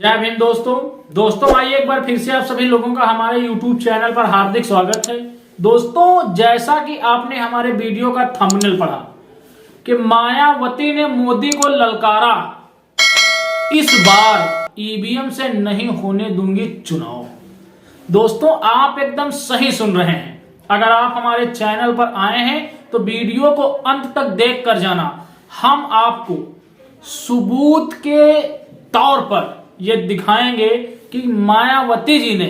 जय हिंद दोस्तों आइए एक बार फिर से आप सभी लोगों का हमारे YouTube चैनल पर हार्दिक स्वागत है। दोस्तों, जैसा कि आपने हमारे वीडियो का थंबनेल पढ़ा कि मायावती ने मोदी को ललकारा, इस बार ईवीएम से नहीं होने दूंगी चुनाव। दोस्तों, आप एकदम सही सुन रहे हैं। अगर आप हमारे चैनल पर आए हैं तो वीडियो को अंत तक देख कर जाना। हम आपको सबूत के तौर पर ये दिखाएंगे कि मायावती जी ने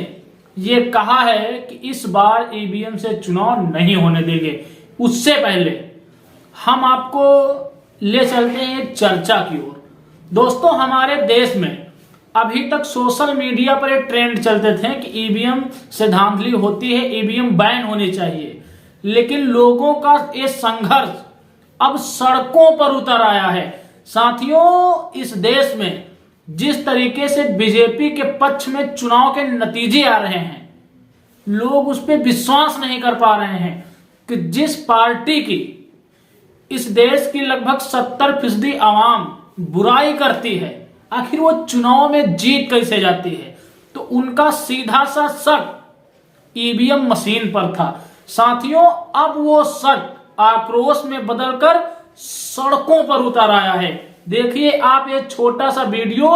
ये कहा है कि इस बार ईवीएम से चुनाव नहीं होने देंगे। उससे पहले हम आपको ले चलते हैं चर्चा की ओर। दोस्तों, हमारे देश में अभी तक सोशल मीडिया पर एक ट्रेंड चलते थे कि ईवीएम से धांधली होती है, ईवीएम बैन होनी चाहिए। लेकिन लोगों का ये संघर्ष अब सड़कों पर उतर आया है। साथियों, इस देश में जिस तरीके से बीजेपी के पक्ष में चुनाव के नतीजे आ रहे हैं, लोग उस पर विश्वास नहीं कर पा रहे हैं कि जिस पार्टी की इस देश की लगभग 70% आवाम बुराई करती है, आखिर वो चुनाव में जीत कैसे जाती है। तो उनका सीधा सा शक ईवीएम मशीन पर था। साथियों, अब वो शक आक्रोश में बदलकर सड़कों पर उतर आया है। देखिए आप ये छोटा सा वीडियो,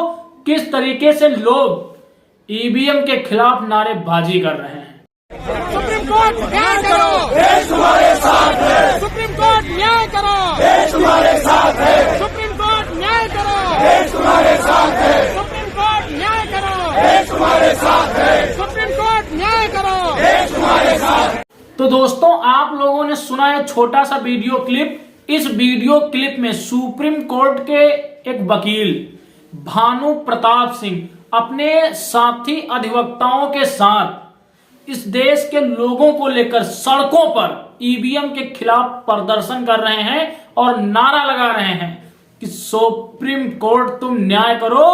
किस तरीके से लोग ईवीएम के खिलाफ नारेबाजी कर रहे हैं। सुप्रीम कोर्ट न्याय करो, देश तुम्हारे साथ है। सुप्रीम कोर्ट न्याय करो, देश तुम्हारे साथ है। सुप्रीम कोर्ट न्याय करो, देश तुम्हारे साथ है। सुप्रीम कोर्ट न्याय करो, देश तुम्हारे साथ है। सुप्रीम कोर्ट न्याय करो, देश तुम्हारे साथ। तो दोस्तों, आप लोगों ने सुना है छोटा सा वीडियो क्लिप। इस वीडियो क्लिप में सुप्रीम कोर्ट के एक वकील भानु प्रताप सिंह अपने साथी अधिवक्ताओं के साथ इस देश के लोगों को लेकर सड़कों पर ईवीएम के खिलाफ प्रदर्शन कर रहे हैं और नारा लगा रहे हैं कि सुप्रीम कोर्ट तुम न्याय करो,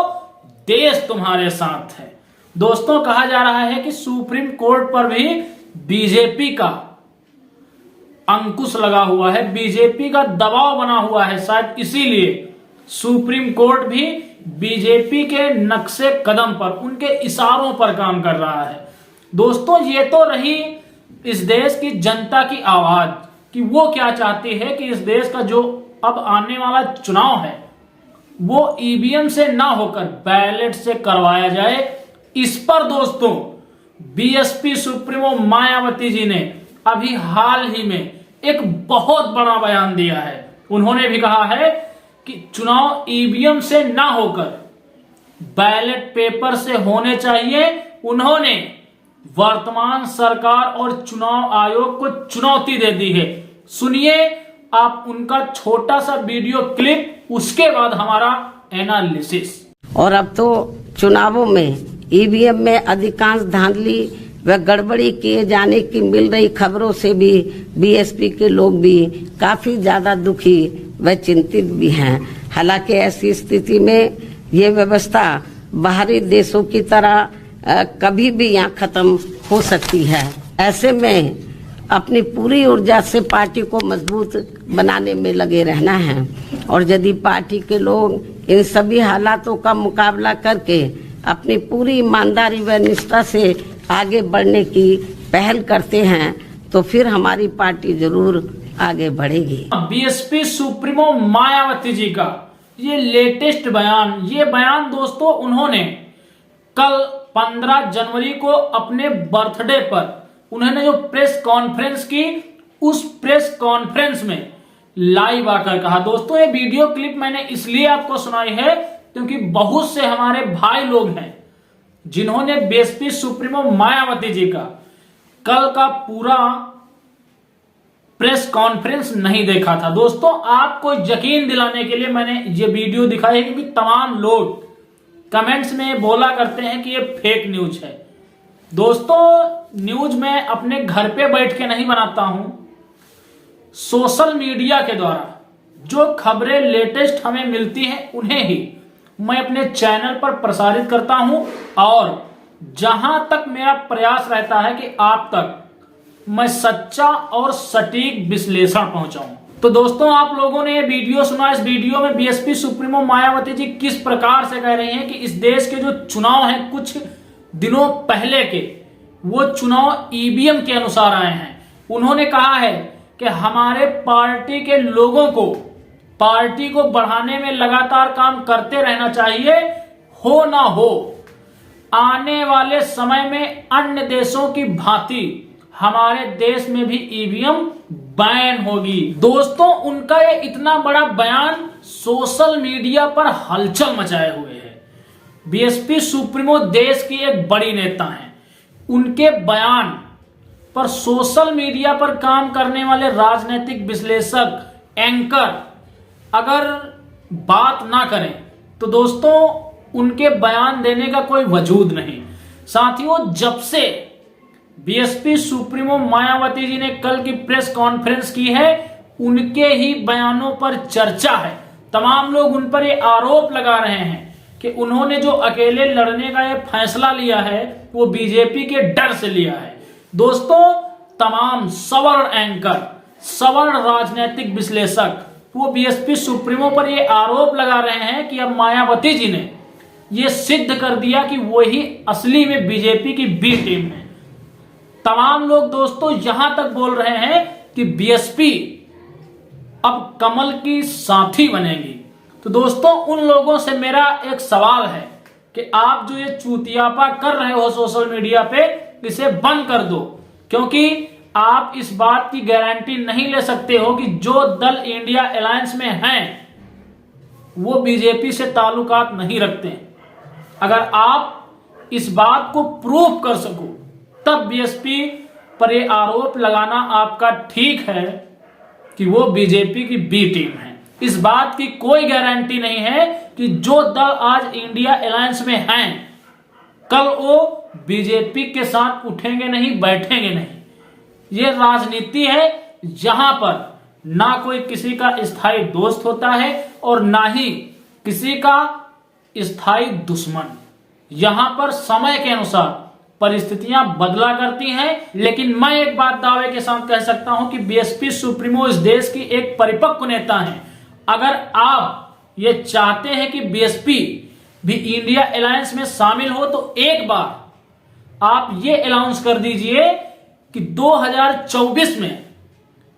देश तुम्हारे साथ है। दोस्तों, कहा जा रहा है कि सुप्रीम कोर्ट पर भी बीजेपी का अंकुश लगा हुआ है, बीजेपी का दबाव बना हुआ है। शायद इसीलिए सुप्रीम कोर्ट भी बीजेपी के नक्शे कदम पर, उनके इशारों पर काम कर रहा है। दोस्तों, ये तो रही इस देश की जनता की आवाज कि वो क्या चाहती है कि इस देश का जो अब आने वाला चुनाव है वो ईवीएम से ना होकर बैलेट से करवाया जाए। इस पर दोस्तों बीएसपी सुप्रीमो मायावती जी ने अभी हाल ही में एक बहुत बड़ा बयान दिया है। उन्होंने भी कहा है कि चुनाव ईवीएम से ना होकर बैलेट पेपर से होने चाहिए। उन्होंने वर्तमान सरकार और चुनाव आयोग को चुनौती दे दी है। सुनिए आप उनका छोटा सा वीडियो क्लिप, उसके बाद हमारा एनालिसिस। और अब तो चुनावों में ईवीएम में अधिकांश धांधली व गड़बड़ी किए जाने की मिल रही खबरों से भी बीएसपी के लोग भी काफी ज्यादा दुखी व चिंतित भी हैं। हालांकि ऐसी स्थिति में ये व्यवस्था बाहरी देशों की तरह कभी भी यहाँ खत्म हो सकती है। ऐसे में अपनी पूरी ऊर्जा से पार्टी को मजबूत बनाने में लगे रहना है। और यदि पार्टी के लोग इन सभी हालातों का मुकाबला करके अपनी पूरी ईमानदारी व निष्ठा से आगे बढ़ने की पहल करते हैं तो फिर हमारी पार्टी जरूर आगे बढ़ेगी। बीएसपी सुप्रीमो मायावती जी का ये लेटेस्ट बयान, ये बयान दोस्तों उन्होंने कल 15 जनवरी को अपने बर्थडे पर उन्होंने जो प्रेस कॉन्फ्रेंस की, उस प्रेस कॉन्फ्रेंस में लाइव आकर कहा। दोस्तों, ये वीडियो क्लिप मैंने इसलिए आपको सुनाई है क्योंकि बहुत से हमारे भाई लोग हैं जिन्होंने बीएसपी सुप्रीमो मायावती जी का कल का पूरा प्रेस कॉन्फ्रेंस नहीं देखा था। दोस्तों, आपको यकीन दिलाने के लिए मैंने ये वीडियो दिखाई है क्योंकि तमाम लोग कमेंट्स में बोला करते हैं कि ये फेक न्यूज है। दोस्तों, न्यूज मैं अपने घर पे बैठ के नहीं बनाता हूं, सोशल मीडिया के द्वारा जो खबरें लेटेस्ट हमें मिलती हैं उन्हें ही मैं अपने चैनल पर प्रसारित करता हूं। और जहां तक मेरा प्रयास रहता है कि आप तक मैं सच्चा और सटीक विश्लेषण पहुंचाऊं। तो दोस्तों आप लोगों ने ये वीडियो सुना। इस वीडियो में बीएसपी सुप्रीमो मायावती जी किस प्रकार से कह रही हैं कि इस देश के जो चुनाव हैं कुछ दिनों पहले के, वो चुनाव ईवीएम के अनुसार आए हैं। उन्होंने कहा है कि हमारे पार्टी के लोगों को पार्टी को बढ़ाने में लगातार काम करते रहना चाहिए, हो ना हो। आने वाले समय में अन्य देशों की भांति हमारे देश में भी ईवीएम बैन होगी। दोस्तों उनका ये इतना बड़ा बयान सोशल मीडिया पर हलचल मचाए हुए है। बीएसपी सुप्रीमो देश की एक बड़ी नेता हैं। उनके बयान पर सोशल मीडिया पर काम करने वाले राजनीतिक विश्लेषक, एंकर अगर बात ना करें तो दोस्तों उनके बयान देने का कोई वजूद नहीं। साथियों, जब से बीएसपी सुप्रीमो मायावती जी ने कल की प्रेस कॉन्फ्रेंस की है, उनके ही बयानों पर चर्चा है। तमाम लोग उन पर ये आरोप लगा रहे हैं कि उन्होंने जो अकेले लड़ने का ये फैसला लिया है वो बीजेपी के डर से लिया है। दोस्तों तमाम सवर्ण एंकर, सवर्ण राजनीतिक विश्लेषक वो बीएसपी सुप्रीमो पर ये आरोप लगा रहे हैं कि अब मायावती जी ने ये सिद्ध कर दिया कि वो ही असली में बीजेपी की बी टीम है। तमाम लोग दोस्तों यहां तक बोल रहे हैं कि बीएसपी अब कमल की साथी बनेगी। तो दोस्तों उन लोगों से मेरा एक सवाल है कि आप जो ये चूतियापा कर रहे हो सोशल मीडिया पे, इसे बंद कर दो, क्योंकि आप इस बात की गारंटी नहीं ले सकते हो कि जो दल इंडिया अलायंस में हैं वो बीजेपी से ताल्लुकात नहीं रखते। अगर आप इस बात को प्रूव कर सको तब बीएसपी पर ये आरोप लगाना आपका ठीक है कि वो बीजेपी की बी टीम है। इस बात की कोई गारंटी नहीं है कि जो दल आज इंडिया अलायंस में हैं कल वो बीजेपी के साथ उठेंगे नहीं, बैठेंगे नहीं। ये राजनीति है जहां पर ना कोई किसी का स्थायी दोस्त होता है और ना ही किसी का स्थायी दुश्मन। यहां पर समय के अनुसार परिस्थितियां बदला करती हैं। लेकिन मैं एक बात दावे के साथ कह सकता हूं कि बीएसपी सुप्रीमो इस देश की एक परिपक्व नेता हैं। अगर आप ये चाहते हैं कि बीएसपी भी इंडिया अलायंस में शामिल हो तो एक बार आप ये अनाउंस कर दीजिए कि 2024 में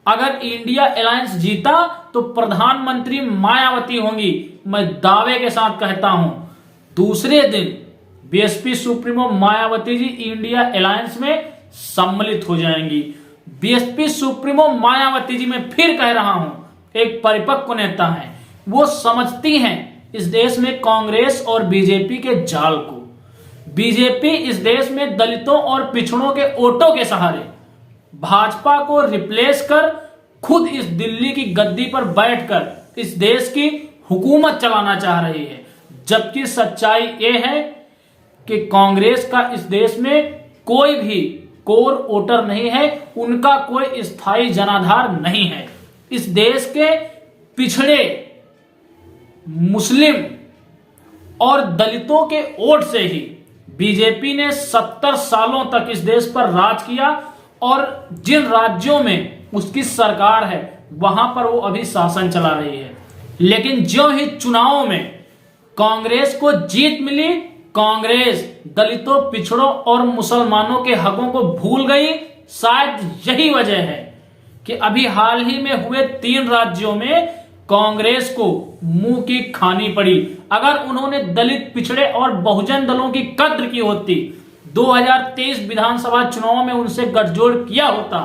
अगर इंडिया अलायंस जीता तो प्रधानमंत्री मायावती होंगी। मैं दावे के साथ कहता हूं दूसरे दिन BSP supremo Mayawati ji India alliance में सम्मिलित हो जाएंगी। बीएसपी सुप्रीमो मायावती जी मैं फिर कह रहा हूं एक परिपक्व नेता है। वो समझती हैं इस देश में कांग्रेस और बीजेपी के जाल को। बीजेपी इस देश में दलितों और पिछड़ों के वोटों के सहारे भाजपा को रिप्लेस कर खुद इस दिल्ली की गद्दी पर बैठकर इस देश की हुकूमत चलाना चाह रही है। जबकि सच्चाई ये है कि कांग्रेस का इस देश में कोई भी कोर वोटर नहीं है, उनका कोई स्थायी जनाधार नहीं है। इस देश के पिछड़े मुस्लिम और दलितों के वोट से ही बीजेपी ने 70 सालों तक इस देश पर राज किया और जिन राज्यों में उसकी सरकार है वहां पर वो अभी शासन चला रही है। लेकिन जो ही चुनावों में कांग्रेस को जीत मिली, कांग्रेस दलितों, पिछड़ों और मुसलमानों के हकों को भूल गई। शायद यही वजह है कि अभी हाल ही में हुए 3 राज्यों में कांग्रेस को मुंह की खानी पड़ी। अगर उन्होंने दलित, पिछड़े और बहुजन दलों की कद्र की होती, 2023 विधानसभा चुनाव में उनसे गठजोड़ किया होता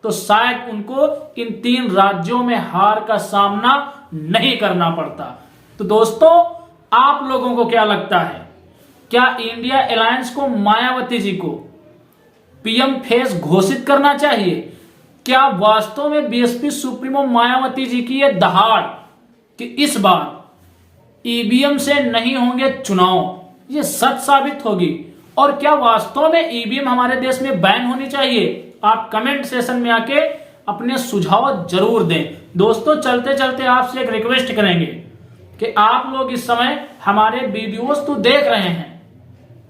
तो शायद उनको इन 3 राज्यों में हार का सामना नहीं करना पड़ता। तो दोस्तों आप लोगों को क्या लगता है, क्या इंडिया अलायंस को मायावती जी को पीएम फेस घोषित करना चाहिए? क्या वास्तव में बीएसपी सुप्रीमो मायावती जी की यह दहाड़ कि इस बार ईवीएम से नहीं होंगे चुनाव, ये सच साबित होगी? और क्या वास्तव में ईवीएम हमारे देश में बैन होनी चाहिए? आप कमेंट सेशन में आके अपने सुझाव जरूर दें। दोस्तों चलते चलते आपसे एक रिक्वेस्ट करेंगे कि आप लोग इस समय हमारे वीडियोस तो देख रहे हैं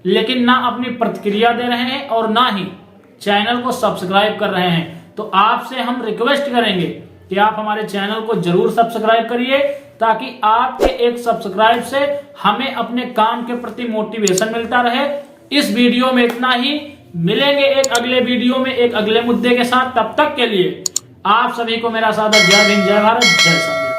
लेकिन ना अपनी प्रतिक्रिया दे रहे हैं और ना ही चैनल को सब्सक्राइब कर रहे हैं। तो आपसे हम रिक्वेस्ट करेंगे कि आप हमारे चैनल को जरूर सब्सक्राइब करिए, ताकि आपके एक सब्सक्राइब से हमें अपने काम के प्रति मोटिवेशन मिलता रहे। इस वीडियो में इतना ही, मिलेंगे एक अगले वीडियो में एक अगले मुद्दे के साथ। तब तक के लिए आप सभी को मेरा सादर जय हिंद, जय भारत, जय सर।